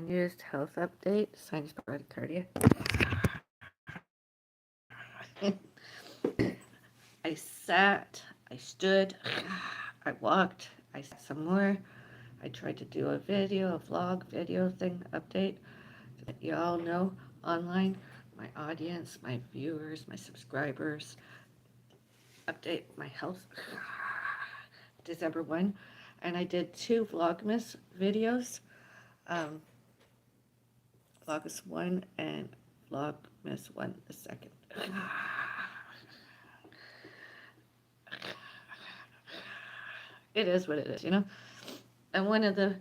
unused health update, sinus bradycardia. I sat, I stood, I walked, I sat some more. I tried to do a video, a vlog video thing update to let you all know online, my audience, my viewers, my subscribers, update my health. December 1. And I did 2 Vlogmas videos. Um, Vlogmas 1 and Vlogmas 1 the second. It is what it is, you know? And one of the,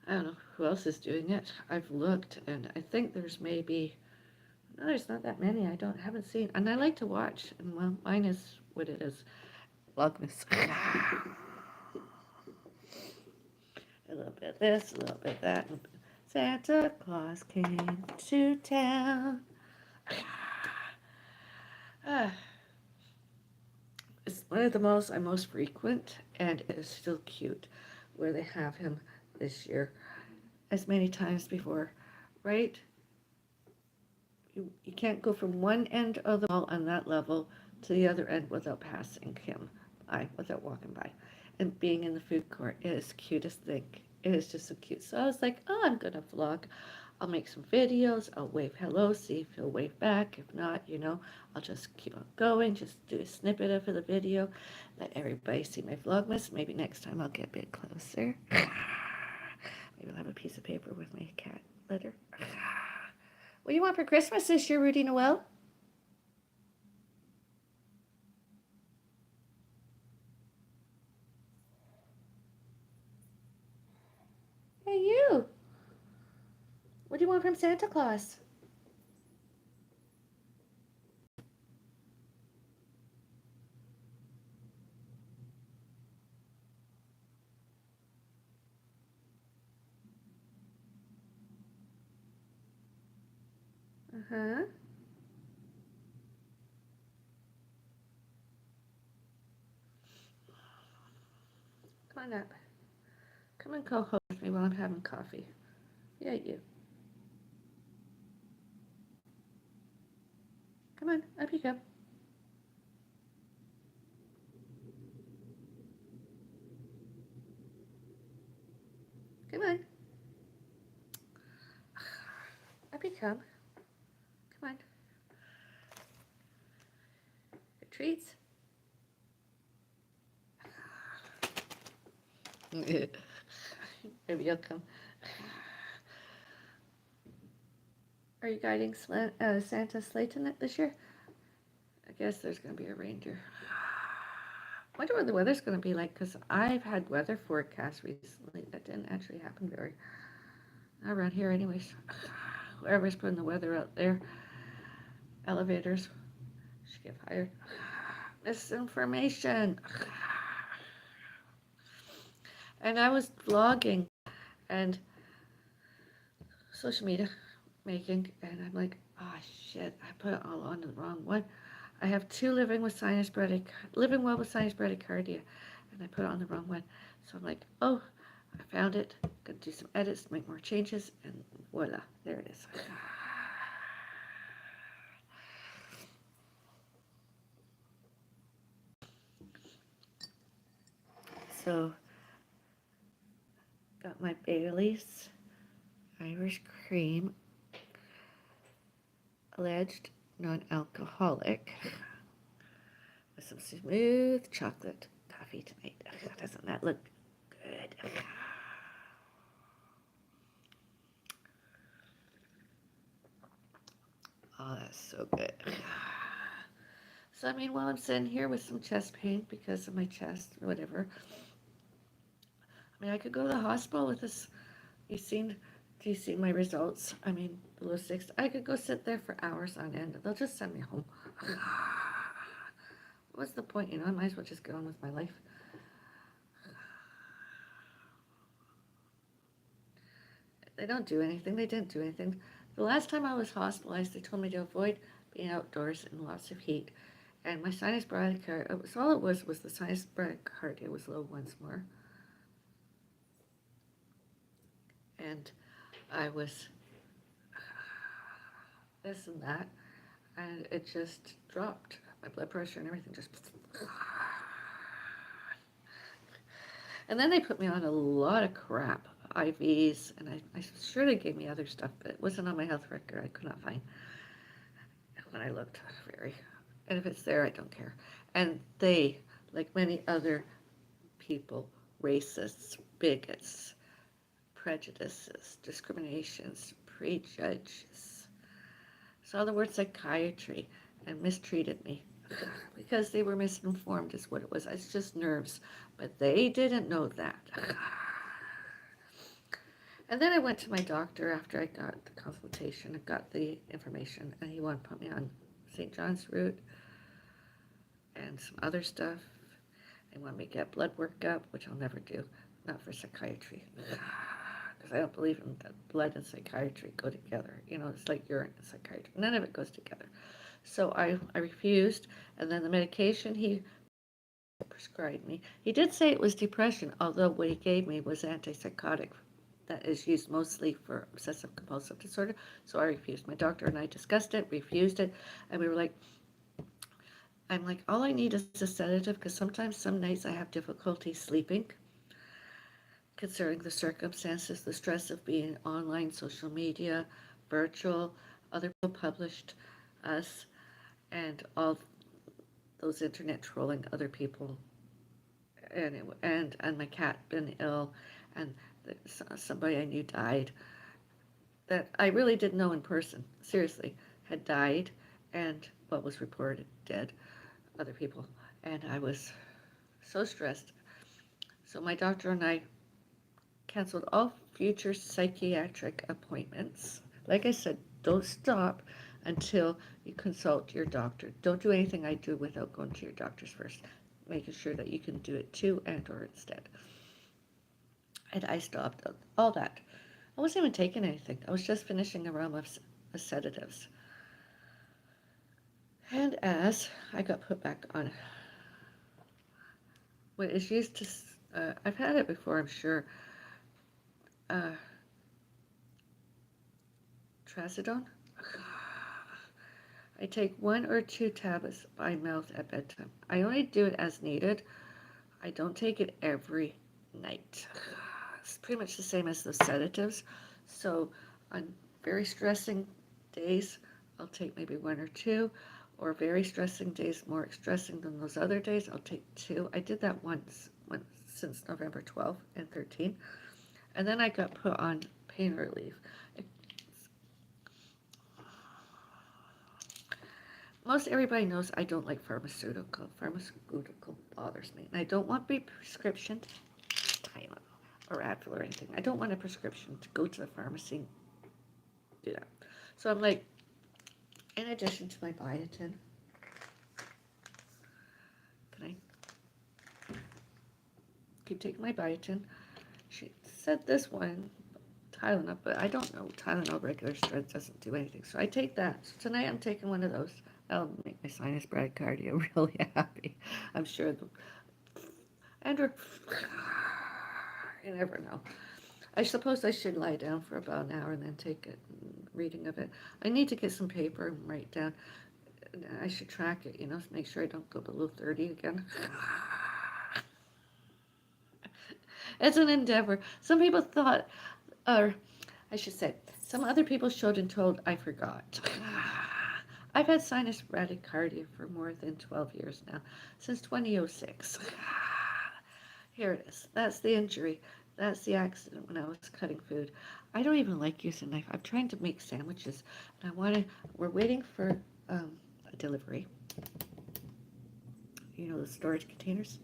I don't know who else is doing it. I've looked and I think there's maybe, no, there's not that many. Haven't seen. And I like to watch. And well, mine is what it is. Vlogmas. A little bit of this, a little bit of that. Santa Claus came to town. It's one of the malls I most frequent, and it is still cute where they have him this year, as many times before, right? You can't go from one end of the mall on that level to the other end without passing him by, without walking by. And being in the food court, it is the cutest thing. It is just so cute. So I was like, oh, I'm going to vlog. I'll make some videos. I'll wave hello, see if he'll wave back. If not, you know, I'll just keep on going. Just do a snippet of the video. Let everybody see my Vlogmas. Maybe next time I'll get a bit closer. Maybe I'll have a piece of paper with my cat litter. What do you want for Christmas this year, Rudy Noel? Hey, you. What do you want from Santa Claus? Uh-huh. Come on up. Come and co-host me while I'm having coffee. Yeah, you. Come on, up you go. Come on. Up you come. Come on. Your treats. Maybe you'll come. Are you guiding Santa sleigh tonight this year? I guess there's going to be a reindeer. I wonder what the weather's going to be like, because I've had weather forecasts recently that didn't actually happen very around here anyways. Whoever's putting the weather out there, elevators should get fired. Misinformation. And I was vlogging and social media making, and I'm like, oh shit, I put it all on the wrong one. I have 2 living well with sinus bradycardia, and I put it on the wrong one. So I'm like, oh, I found it. Gonna do some edits, make more changes, and voila, there it is. So, got my Bellis Irish cream, alleged non-alcoholic, with some smooth chocolate coffee tonight. Doesn't that look good? Oh, that's so good. So, I mean, while I'm sitting here with some chest pain because of my chest, or whatever, I mean, I could go to the hospital with this. Do you see my results? I mean, below 6. I could go sit there for hours on end. They'll just send me home. What's the point? You know, I might as well just get on with my life. They don't do anything. They didn't do anything. The last time I was hospitalized, they told me to avoid being outdoors in lots of heat. And my sinus bradycardia, all it was the sinus bradycardia was low once more. And I was this and that, and it just dropped. My blood pressure and everything just. And then they put me on a lot of crap, IVs, and I'm sure they gave me other stuff, but it wasn't on my health record. I could not find when I looked very. And if it's there, I don't care. And they, like many other people, racists, bigots, prejudices, discriminations, prejudges, saw the word psychiatry and mistreated me because they were misinformed is what it was. It's just nerves, but they didn't know that. And then I went to my doctor after I got the consultation and got the information, and he wanted to put me on St. John's root and some other stuff. They wanted me to get blood work up, which I'll never do, not for psychiatry. Because I don't believe in that blood and psychiatry go together. You know, it's like urine and psychiatry. None of it goes together. So I refused, and then the medication he prescribed me, he did say it was depression, although what he gave me was antipsychotic that is used mostly for obsessive compulsive disorder. So I refused. My doctor and I discussed it, refused it, and we were like, I'm like, all I need is a sedative because sometimes some nights I have difficulty sleeping, considering the circumstances, the stress of being online, social media, virtual, other people published us, and all those internet trolling other people, and my cat been ill, and somebody I knew died that I really didn't know in person, seriously, had died, and what was reported dead, other people, and I was so stressed. So my doctor and I canceled all future psychiatric appointments. Like I said, don't stop until you consult your doctor. Don't do anything I do without going to your doctors first, making sure that you can do it too and or instead. And I stopped all that. I wasn't even taking anything. I was just finishing a realm of sedatives. And as I got put back on what is used to, I've had it before, I'm sure, uh, trazodone. I take 1 or 2 tablets by mouth at bedtime. I only do it as needed. I don't take it every night. It's pretty much the same as the sedatives. So on very stressing days, I'll take maybe 1 or 2, or very stressing days, more stressing than those other days, I'll take 2. I did that once since November 12th and 13th. And then I got put on pain relief. Most everybody knows I don't like pharmaceutical. Pharmaceutical bothers me. And I don't want to be prescription Tylenol or Advil or anything. I don't want a prescription to go to the pharmacy and do that. So I'm like, in addition to my biotin, can I keep taking my biotin? She said this one, Tylenol, but I don't know. Tylenol regular strength doesn't do anything. So I take that. So tonight I'm taking one of those. That'll make my sinus bradycardia really happy. I'm sure. And you never know. I suppose I should lie down for about an hour and then take a reading of it. I need to get some paper and write down. I should track it, make sure I don't go below 30 again. It's an endeavor. Some people thought, or I should say, some other people showed and told I forgot. I've had sinus bradycardia for more than 12 years now, since 2006. Here it is. That's the injury. That's the accident when I was cutting food. I don't even like using a knife. I'm trying to make sandwiches, and we're waiting for a delivery. The storage containers.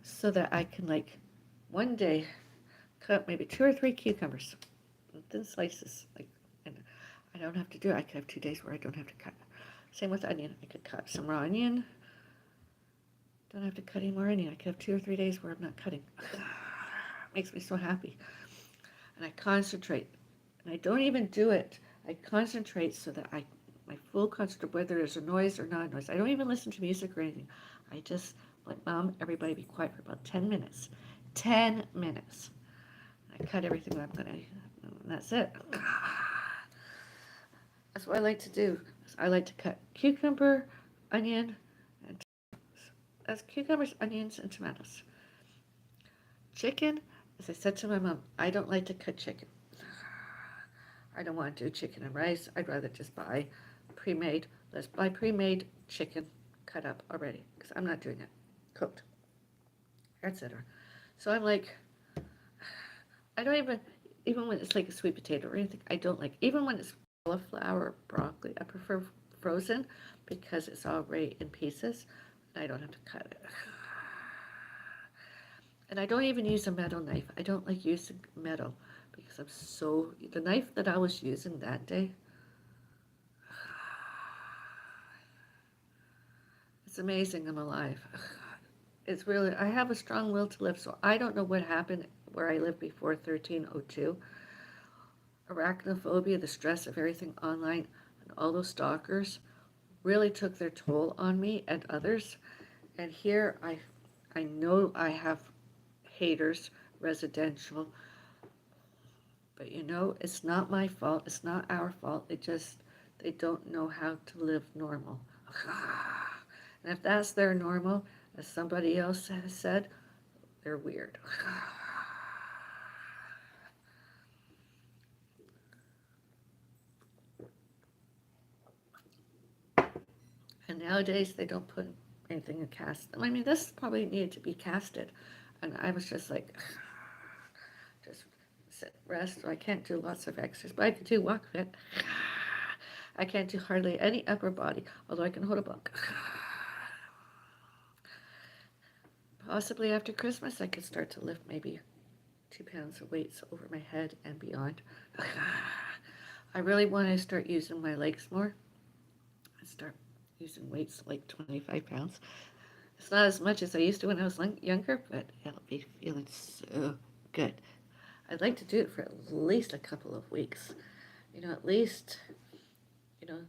So that I can, one day cut maybe 2 or 3 cucumbers in thin slices. And I don't have to do it. I could have 2 days where I don't have to cut. Same with onion. I could cut some raw onion. Don't have to cut any more onion. I could have 2 or 3 days where I'm not cutting. Makes me so happy. And I concentrate. And I don't even do it. I concentrate so that my full concentration, whether there's a noise or not a noise. I don't even listen to music or anything. I just let Mom, everybody be quiet for about 10 minutes. 10 minutes. And I I cut everything that I'm gonna, and that's it. That's what I like to do. I like to cut cucumber, onion, and that's cucumbers, onions, and tomatoes. Chicken, as I said to my mom, I don't like to cut chicken. I don't want to do chicken and rice. I'd rather just buy pre-made. Let's buy pre-made chicken cut up already because I'm not doing it cooked, etc. So I'm like, I don't even when it's like a sweet potato or anything, I don't like. Even when it's cauliflower or broccoli, I prefer frozen because it's already in pieces and I don't have to cut it. And I don't even use a metal knife. I don't like using metal because the knife that I was using that day, it's amazing I'm alive. It's really, I have a strong will to live, so I don't know what happened where I lived before 1302. Arachnophobia, the stress of everything online, and all those stalkers really took their toll on me and others. And here I know I have haters, residential, but it's not my fault. It's not our fault. They don't know how to live normal. And if that's their normal, as somebody else has said, they're weird. And nowadays they don't put anything in cast. I mean, this probably needed to be casted. And I was just like, just sit, rest. So I can't do lots of exercise, but I can do walk fit. I can't do hardly any upper body, although I can hold a book. Possibly after Christmas, I could start to lift maybe 2 pounds of weights over my head and beyond. I really want to start using my legs more. I start using weights like 25 pounds. It's not as much as I used to when I was younger, but it'll be feeling so good. I'd like to do it for at least a couple of weeks. At least, you know,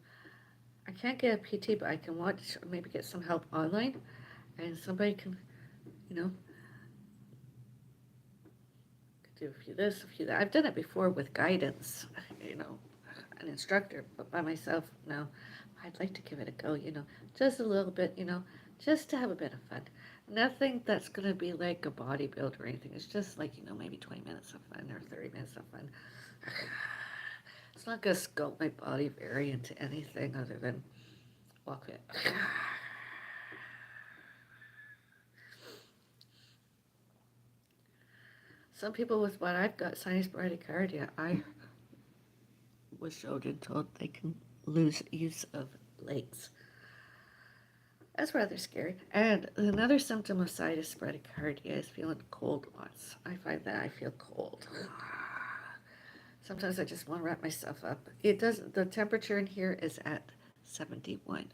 I can't get a PT, but I can watch or maybe get some help online, and somebody can, you know, do a few this, a few that. I've done it before with guidance, an instructor, but by myself, no. I'd like to give it a go, just a little bit, just to have a bit of fun. Nothing that's going to be like a bodybuild or anything. It's just like, maybe 20 minutes of fun or 30 minutes of fun. It's not going to sculpt my body very into anything other than walk it. Some people with what I've got, sinus bradycardia, I was showed and told they can lose use of legs. That's rather scary. And another symptom of sinus bradycardia is feeling cold lots. I find that I feel cold. Sometimes I just want to wrap myself up. It doesn't. The temperature in here is at 71.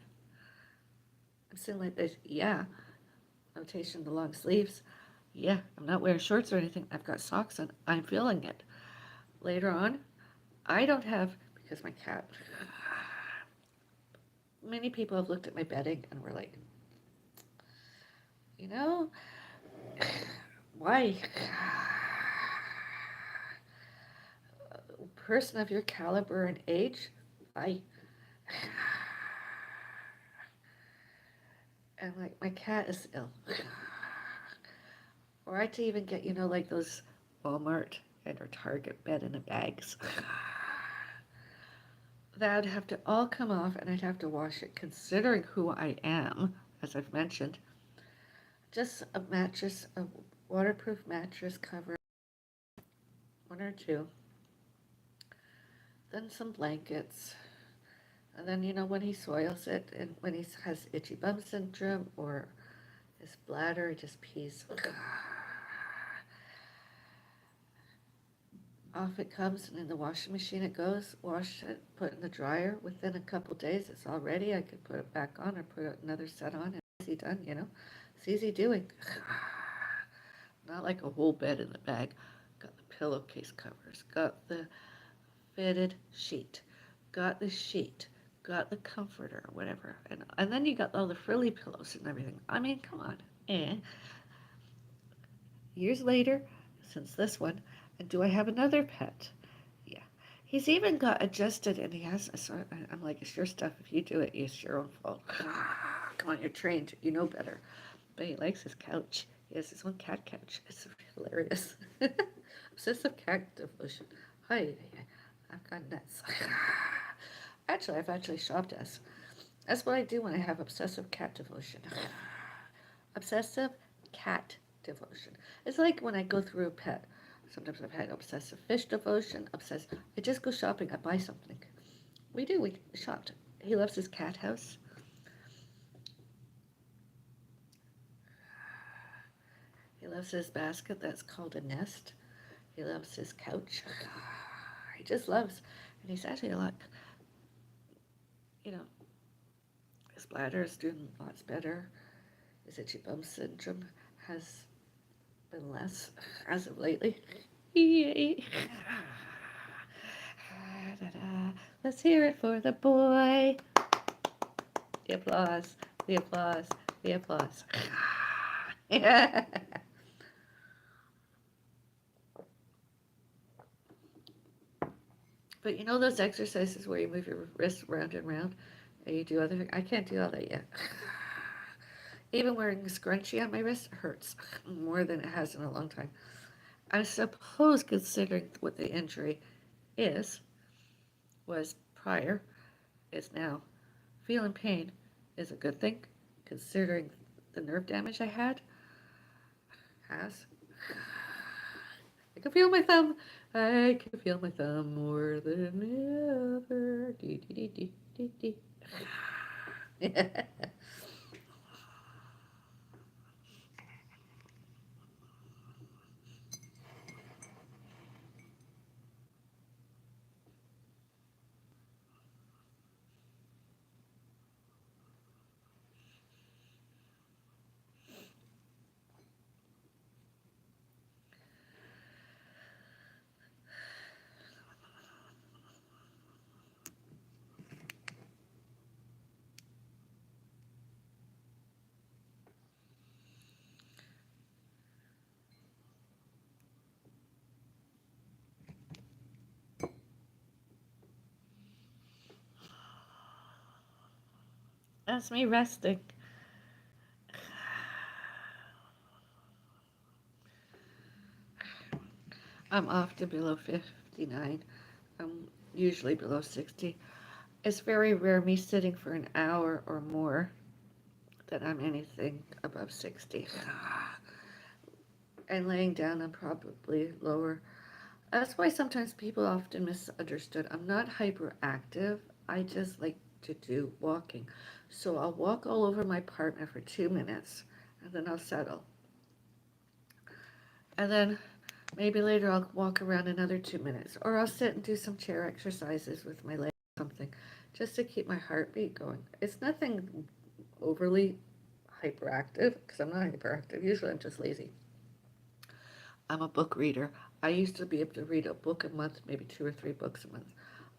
I'm sitting like this. Yeah. Notation the long sleeves. Yeah. I'm not wearing shorts or anything. I've got socks on. I'm feeling it. Later on, I don't have, because my cat, many people have looked at my bedding and were like, why? A person of your caliber and age, I. And like, my cat is ill. Or I to even get, like those Walmart and or Target bed in a bags. That would have to all come off and I'd have to wash it. Considering who I am, as I've mentioned, just a mattress, a waterproof mattress cover, one or two, then some blankets, and then when he soils it and when he has itchy bum syndrome or his bladder just pees. Off it comes and in the washing machine it goes. Wash it, put it in the dryer. Within a couple days it's all ready. I could put it back on or put another set on and it's easy done, It's easy doing. Not like a whole bed in the bag. Got the pillowcase covers, got the fitted sheet, got the sheet, got the comforter or whatever. And then you got all the frilly pillows and everything. I mean, come on. And years later, since this one, And do I have another pet? Yeah. He's even got adjusted, and he has. So I'm like, it's your stuff. If you do it, it's your own fault. Come on, you're trained. You know better. But he likes his couch. He has his own cat couch. It's hilarious. Obsessive cat devotion. Hi, I've got nuts. Actually, I've actually shopped us. That's what I do when I have obsessive cat devotion. Obsessive cat devotion. It's like when I go through a pet. Sometimes I've had obsessive fish devotion, obsessive. I just go shopping, I buy something. We do, we shopped. He loves his cat house. He loves his basket that's called a nest. He loves his couch. He just loves. And he's actually a lot, you know, his bladder is doing lots better. His itchy bum syndrome has been less as of lately. Yay. Let's hear it for the boy. The applause, the applause, the applause. But you know those exercises where you move your wrists round and round and you do other things? I can't do all that yet. Even wearing a scrunchie on my wrist hurts more than it has in a long time. I suppose, considering what the injury is, was prior, is now. Feeling pain is a good thing, considering the nerve damage I had. Has. I can feel my thumb. I can feel my thumb more than ever. Dee, dee, dee, dee, dee, dee. That's me resting. I'm often below 59. I'm usually below 60. It's very rare me sitting for an hour or more that I'm anything above 60. And laying down, I'm probably lower. That's why sometimes people often misunderstood. I'm not hyperactive. I just like to do walking. So I'll walk all over my apartment for 2 minutes and then I'll settle. And then maybe later I'll walk around another 2 minutes. Or I'll sit and do some chair exercises with my legs or something just to keep my heartbeat going. It's nothing overly hyperactive because I'm not hyperactive. Usually I'm just lazy. I'm a book reader. I used to be able to read a book a month, maybe 2 or 3 books a month.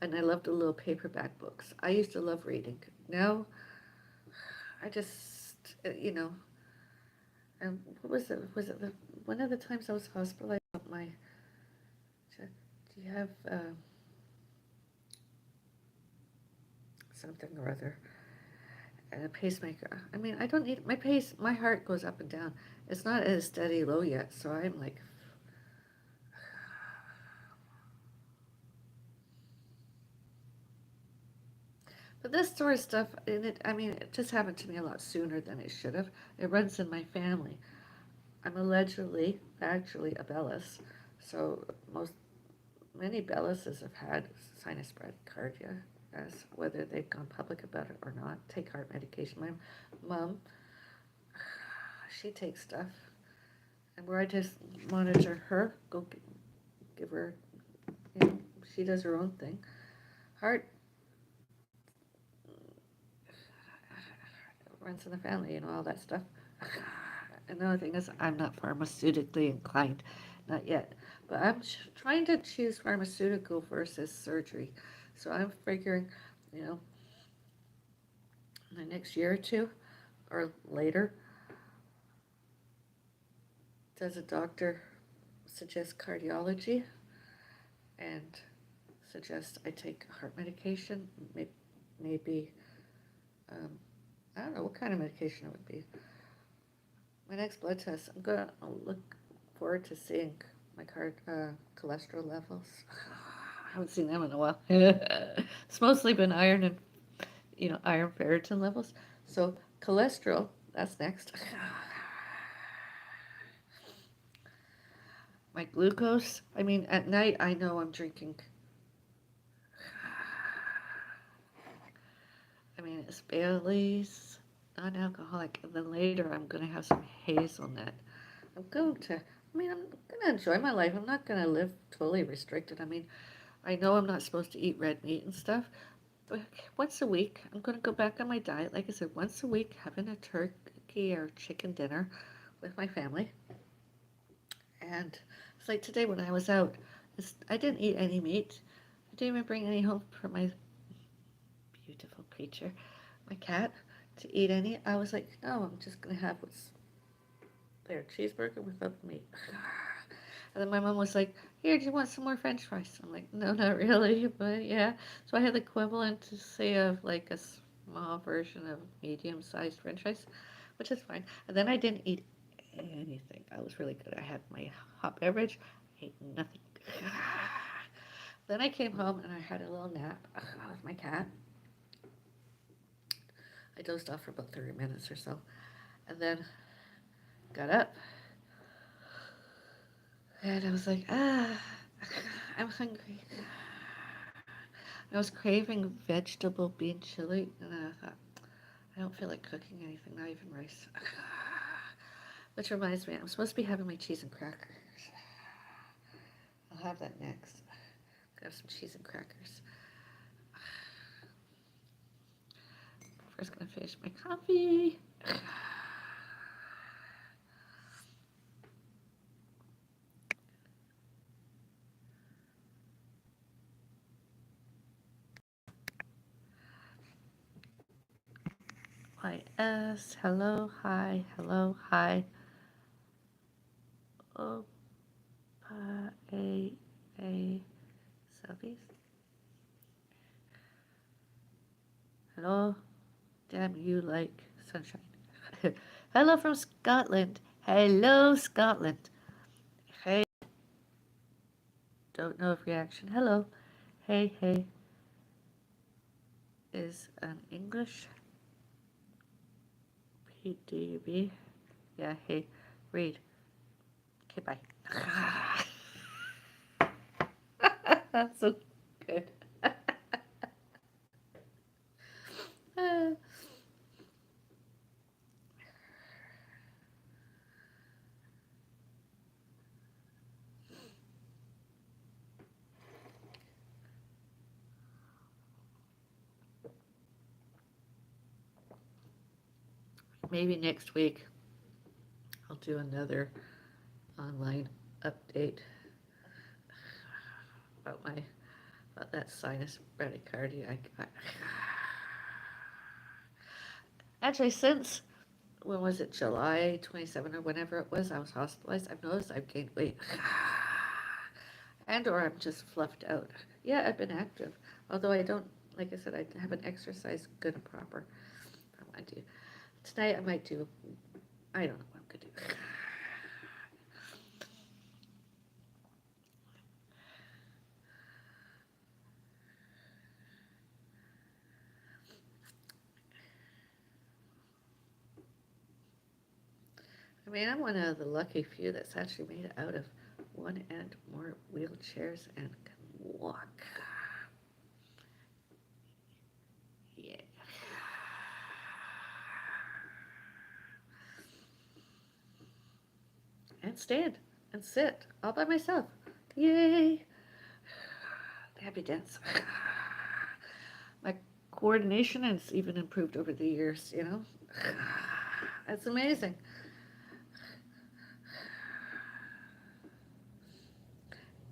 And I loved the little paperback books. I used to love reading. Now, I just, and what was it? Was it one of the times I was hospitalized? Do you have something or other? And a pacemaker. I mean, I don't need my heart goes up and down. It's not at a steady low yet, so I'm like, but this sort of stuff, and I mean, it just happened to me a lot sooner than it should have. It runs in my family. I'm allegedly, actually, a Bellis. So many Bellises have had sinus bradycardia, as whether they've gone public about it or not. Take heart medication. My mom, she takes stuff, and where I just monitor her, give her, she does her own thing. Heart runs in the family, all that stuff. Another thing is, I'm not pharmaceutically inclined, not yet. But I'm trying to choose pharmaceutical versus surgery. So I'm figuring, you know, in the next year or two or later, does a doctor suggest cardiology and suggest I take heart medication. Maybe um, I don't know what kind of medication it would be. My next blood test, I'll look forward to seeing my cholesterol levels. I haven't seen them in a while. It's mostly been iron and iron ferritin levels. So cholesterol, that's next. My glucose. I mean, at night I know I'm drinking. I mean, it's Bellis, non-alcoholic, and then later I'm gonna have some hazelnut. I'm going to. I mean, I'm gonna enjoy my life. I'm not gonna live totally restricted. I mean, I know I'm not supposed to eat red meat and stuff, but once a week I'm gonna go back on my diet. Like I said, once a week, having a turkey or chicken dinner with my family. And it's like today when I was out, I didn't eat any meat. I didn't even bring any home for my beautiful creature, my cat, to eat any. I was like, no, I'm just gonna have what's there, cheeseburger without meat. And then my mom was like, here, do you want some more french fries? I'm like, no, not really, but yeah. So I had the equivalent to say of like a small version of medium-sized french fries, which is fine. And then I didn't eat anything. I was really good. I had my hot beverage. I ate nothing. Then I came home and I had a little nap with my cat. I dozed off for about 30 minutes or so. And then got up. And I was like, I'm hungry. I was craving vegetable bean chili. And then I thought, I don't feel like cooking anything, not even rice. Which reminds me, I'm supposed to be having my cheese and crackers. I'll have that next. Have some cheese and crackers. First, gonna finish my coffee. YS, hello, hi, hello, hi. Oh, a Southeast. Hello, damn you like sunshine. Hello from Scotland. Hello, Scotland. Hey, don't know if reaction. Hello. Hey, hey. Is an English PDB? Yeah, hey, read. Okay, bye. So good. Maybe next week I'll do another online update about that sinus bradycardia I got. Actually, since when was it, July 27 or whenever it was, I was hospitalized, I've noticed I've gained weight. And or I'm just fluffed out. Yeah, I've been active. Although I don't, like I said, I haven't exercised good and proper. I want to do. Tonight I might do, I don't know what I'm going to do. I mean, I'm one of the lucky few that's actually made it out of one and more wheelchairs and can walk. Yeah. And stand and sit all by myself. Yay! Happy dance. My coordination has even improved over the years, you know? That's amazing.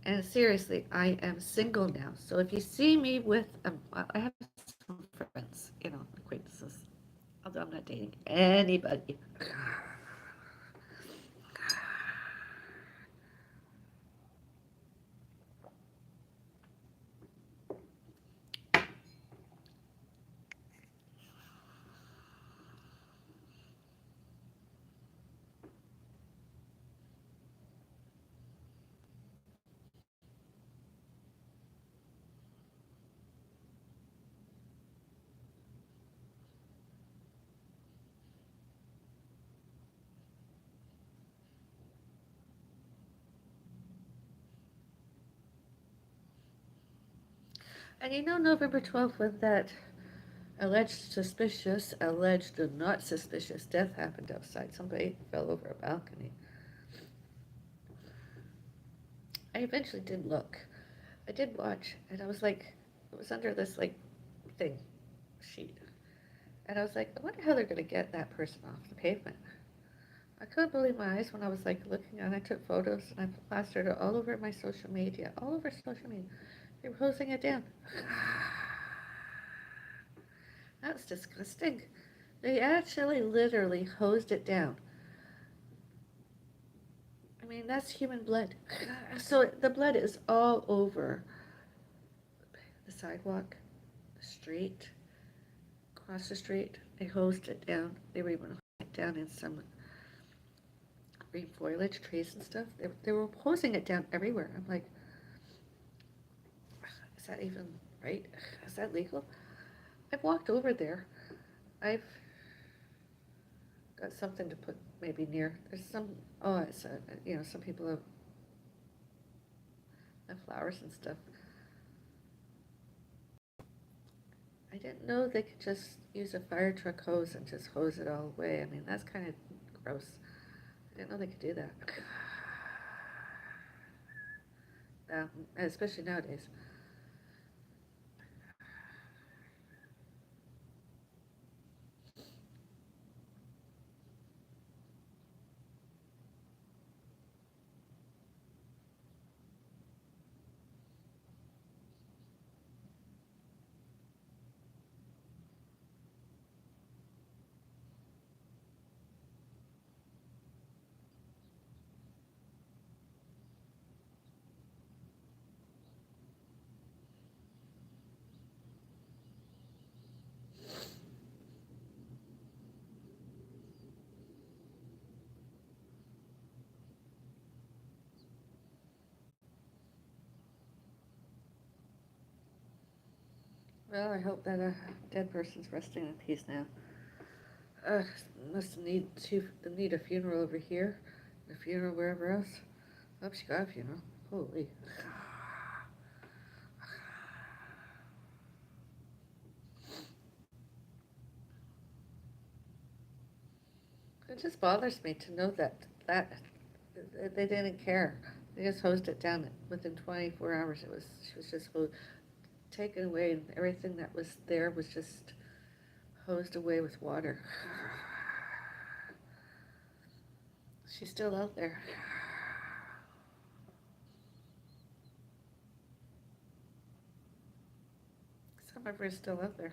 And seriously, I am single now. So if you see me with, I have some friends, acquaintances, although I'm not dating anybody. And you know, November 12th, when that alleged not suspicious death happened outside, somebody fell over a balcony. I eventually did look. I did watch, and I was like, it was under this like thing sheet, and I was like, I wonder how they're gonna get that person off the pavement. I couldn't believe my eyes when I was like looking, and I took photos and I plastered it all over my social media, all over social media. They were hosing it down. That's disgusting. They actually literally hosed it down. I mean, that's human blood. So the blood is all over the sidewalk, the street, across the street. They hosed it down. They were even hosing it down in some green foliage, trees and stuff. They were hosing it down everywhere. I'm like, is that even right? Is that legal? I've walked over there. I've got something to put maybe near. There's some, oh, it's, some people have flowers and stuff. I didn't know they could just use a fire truck hose and just hose it all away. I mean, that's kind of gross. I didn't know they could do that. Especially nowadays. Well, I hope that a dead person's resting in peace now. Uh, must need a funeral over here, and a funeral wherever else. Hope she got a funeral. Holy. It just bothers me to know that they didn't care. They just hosed it down within 24 hours. She was just taken away, and everything that was there was just hosed away with water. She's still out there. Some of her is still out there.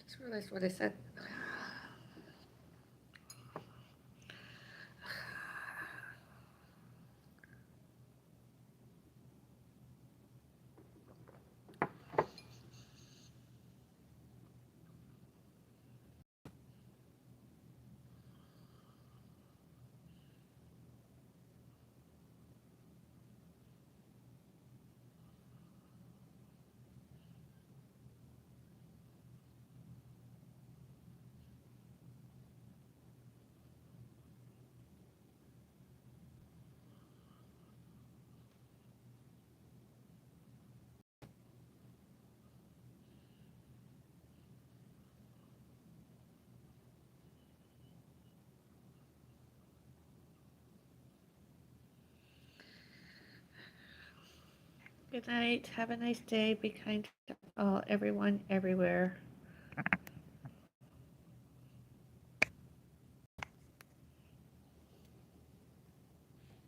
Just realized what I said. Good night. Have a nice day. Be kind to all, everyone, everywhere.